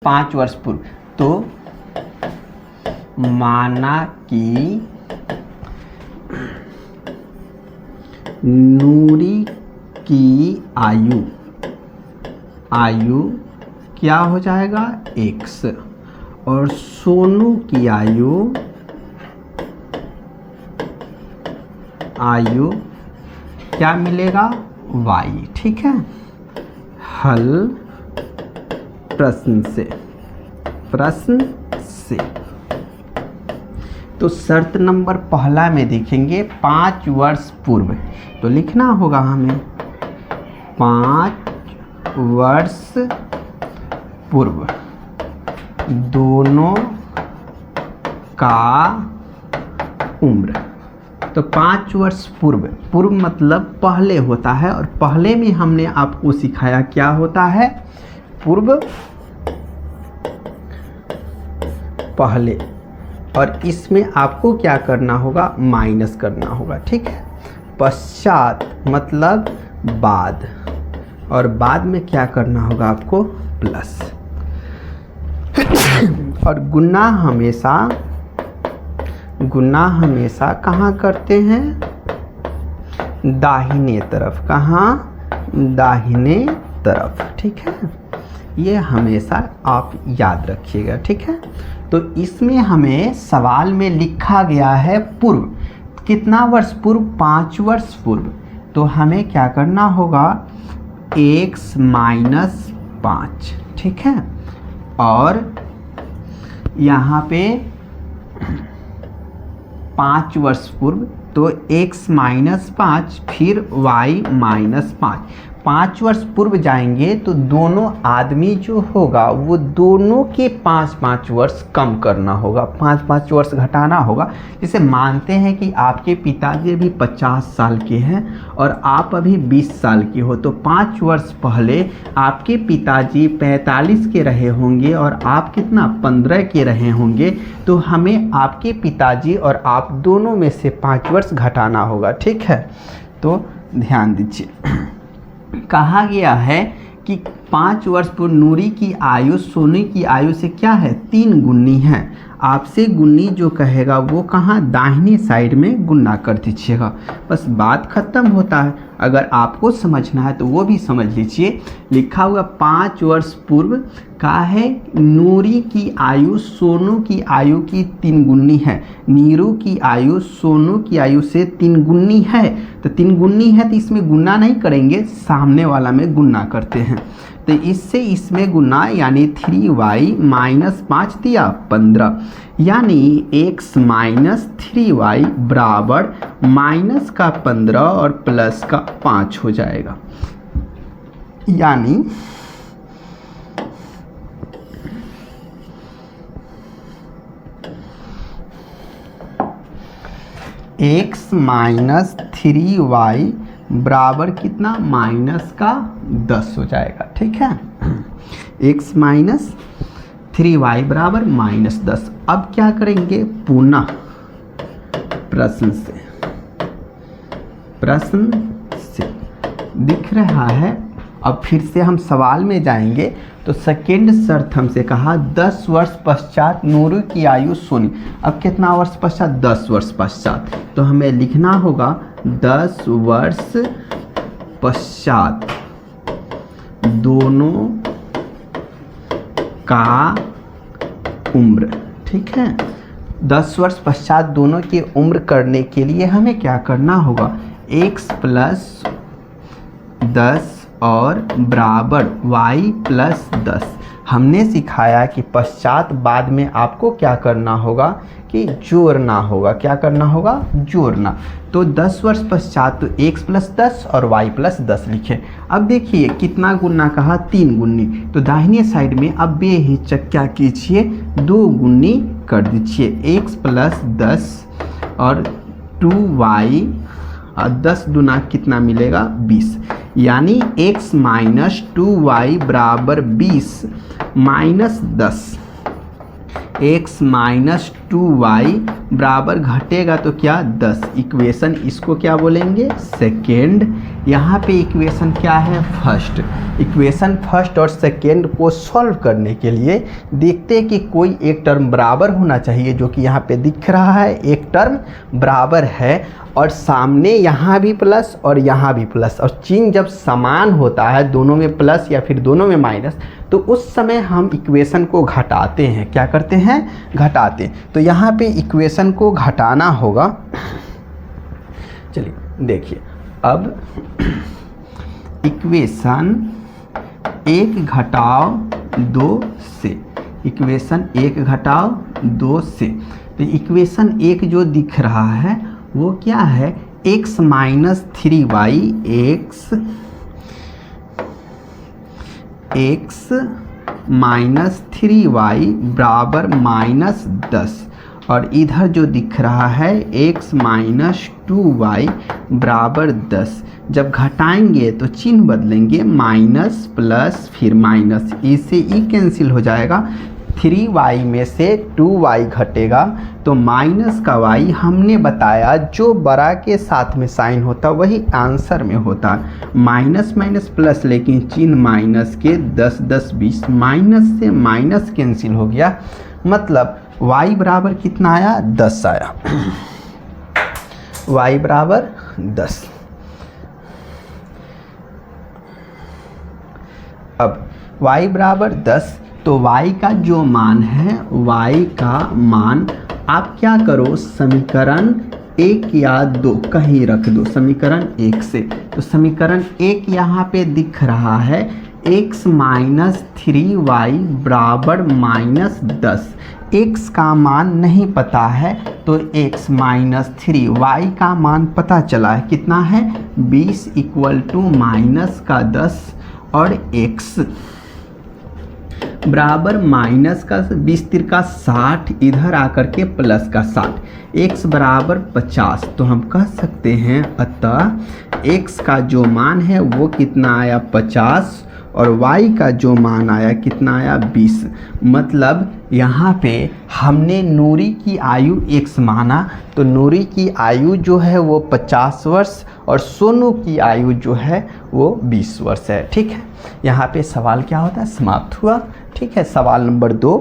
5 वर्ष पूर्व। तो माना कि नूरी की आयु क्या हो जाएगा x, और सोनू की आयु क्या मिलेगा y। ठीक है, हल प्रश्न से। तो शर्त नंबर पहला में देखेंगे 5 वर्ष पूर्व, तो लिखना होगा हमें 5 वर्ष पूर्व दोनों का उम्र। तो 5 वर्ष पूर्व मतलब पहले होता है, और पहले में हमने आपको सिखाया क्या होता है, पूर्व पहले, और इसमें आपको क्या करना होगा, माइनस करना होगा। ठीक है, पश्चात मतलब बाद, और बाद में क्या करना होगा आपको, प्लस। और गुना हमेशा कहाँ करते हैं, दाहिने तरफ। कहाँ, दाहिने तरफ। ठीक है, ये हमेशा आप याद रखिएगा। ठीक है, तो इसमें हमें सवाल में लिखा गया है पूर्व, कितना वर्ष पूर्व, 5 वर्ष पूर्व। तो हमें क्या करना होगा, x माइनस 5। ठीक है, और यहाँ पे 5 वर्ष पूर्व, तो x माइनस 5 फिर y माइनस 5। 5 वर्ष पूर्व जाएंगे तो दोनों आदमी जो होगा वो दोनों के 5-5 वर्ष कम करना होगा, 5-5 वर्ष घटाना होगा। जैसे मानते हैं कि आपके पिताजी अभी 50 साल के हैं और आप अभी 20 साल की हो, तो 5 वर्ष पहले आपके पिताजी 45 के रहे होंगे और आप कितना, 15 के रहे होंगे। तो हमें आपके पिताजी और आप दोनों में से 5 वर्ष घटाना होगा। ठीक है, तो ध्यान दीजिए, कहा गया है कि 5 वर्ष पूर्व नूरी की आयु सोनी की आयु से क्या है, 3 गुनी है। आपसे गुनी जो कहेगा वो कहाँ, दाहिने साइड में गुना कर दीजिएगा, बस बात खत्म होता है। अगर आपको समझना है तो वो भी समझ लीजिए, लिखा हुआ 5 वर्ष पूर्व का है, नूरी की आयु सोनू की आयु की 3 गुनी है। नीरू की आयु सोनू की आयु से 3 गुनी है, तो 3 गुनी है तो इसमें गुना नहीं करेंगे, सामने वाला में गुना करते हैं। तो इससे इसमें गुना, यानी 3y माइनस 5 दिया 15, यानी x माइनस 3y बराबर माइनस का 15 और प्लस का 5 हो जाएगा। यानी x माइनस 3y बराबर कितना, माइनस का 10 हो जाएगा। ठीक है, x माइनस 3y बराबर माइनस 10। अब क्या करेंगे, पुनः प्रश्न से दिख रहा है। अब फिर से हम सवाल में जाएंगे, तो सेकेंड शर्त हमसे कहा 10 वर्ष पश्चात नूरू की आयु सोनी। अब कितना वर्ष पश्चात, 10 वर्ष पश्चात, तो हमें लिखना होगा 10 वर्ष पश्चात दोनों का उम्र। ठीक है, 10 वर्ष पश्चात दोनों की उम्र करने के लिए हमें क्या करना होगा, x प्लस 10 और बराबर y प्लस 10। हमने सिखाया कि पश्चात बाद में आपको क्या करना होगा, कि जोड़ना होगा। क्या करना होगा, जोड़ना। तो 10 वर्ष पश्चात तो x प्लस 10 और y प्लस 10 लिखे। अब देखिए कितना गुना कहा, 3 गुनी, तो दाहिने साइड में अब बेहिचक क्या कीजिए, 2 गुनी कर दीजिए, x प्लस 10 और 2y, और 10 दुना कितना मिलेगा, 20, यानी x माइनस 2y बराबर 20 माइनस 10। x माइनस 2y बराबर घटेगा तो क्या, 10। इक्वेशन इसको क्या बोलेंगे, सेकेंड यहाँ पे इक्वेशन क्या है, फर्स्ट। इक्वेशन फर्स्ट और सेकेंड को सॉल्व करने के लिए देखते हैं कि कोई एक टर्म बराबर होना चाहिए, जो कि यहाँ पे दिख रहा है एक टर्म बराबर है और सामने यहाँ भी प्लस और यहाँ भी प्लस, और चिन्ह जब समान होता है, दोनों में प्लस या फिर दोनों में माइनस, तो उस समय हम इक्वेशन को घटाते हैं। क्या करते हैं, घटाते हैं। तो यहाँ पे इक्वेशन को घटाना होगा। चलिए देखिए, अब इक्वेशन 1 घटाओ 2 से, इक्वेशन 1 घटाओ 2 से, तो इक्वेशन 1 जो दिख रहा है वो क्या है, x minus 3y, x minus 3y बराबर माइनस 10, और इधर जो दिख रहा है x माइनस 2y बराबर 10। जब घटाएंगे तो चिन्ह बदलेंगे, माइनस प्लस फिर माइनस, इससे ई कैंसिल हो जाएगा। 3y में से 2y घटेगा तो माइनस का y, हमने बताया जो बड़ा के साथ में साइन होता वही आंसर में होता। माइनस माइनस प्लस, लेकिन चिन्ह माइनस के 10 10 20, माइनस से माइनस कैंसिल हो गया, मतलब y बराबर कितना आया, 10 आया। y बराबर 10। अब y बराबर 10, तो y का जो मान है, y का मान आप क्या करो, समीकरण 1 या 2 कहीं रख दो, समीकरण 1 से। तो समीकरण 1 यहाँ पे दिख रहा है, x माइनस 3y बराबर माइनस 10। x का मान नहीं पता है तो x माइनस 3y का मान पता चला है, कितना है 20 इक्वल टू माइनस का 10 और x बराबर माइनस का 20 तिरका 60, इधर आकर के प्लस का 60, x बराबर 50। तो हम कह सकते हैं अतः x का जो मान है वो कितना आया 50 और y का जो मान आया कितना आया 20। मतलब यहाँ पे हमने नूरी की आयु x माना, तो नूरी की आयु जो है वो 50 वर्ष और सोनू की आयु जो है वो 20 वर्ष है। ठीक है, यहाँ पे सवाल क्या होता है, समाप्त हुआ। ठीक है, सवाल नंबर 2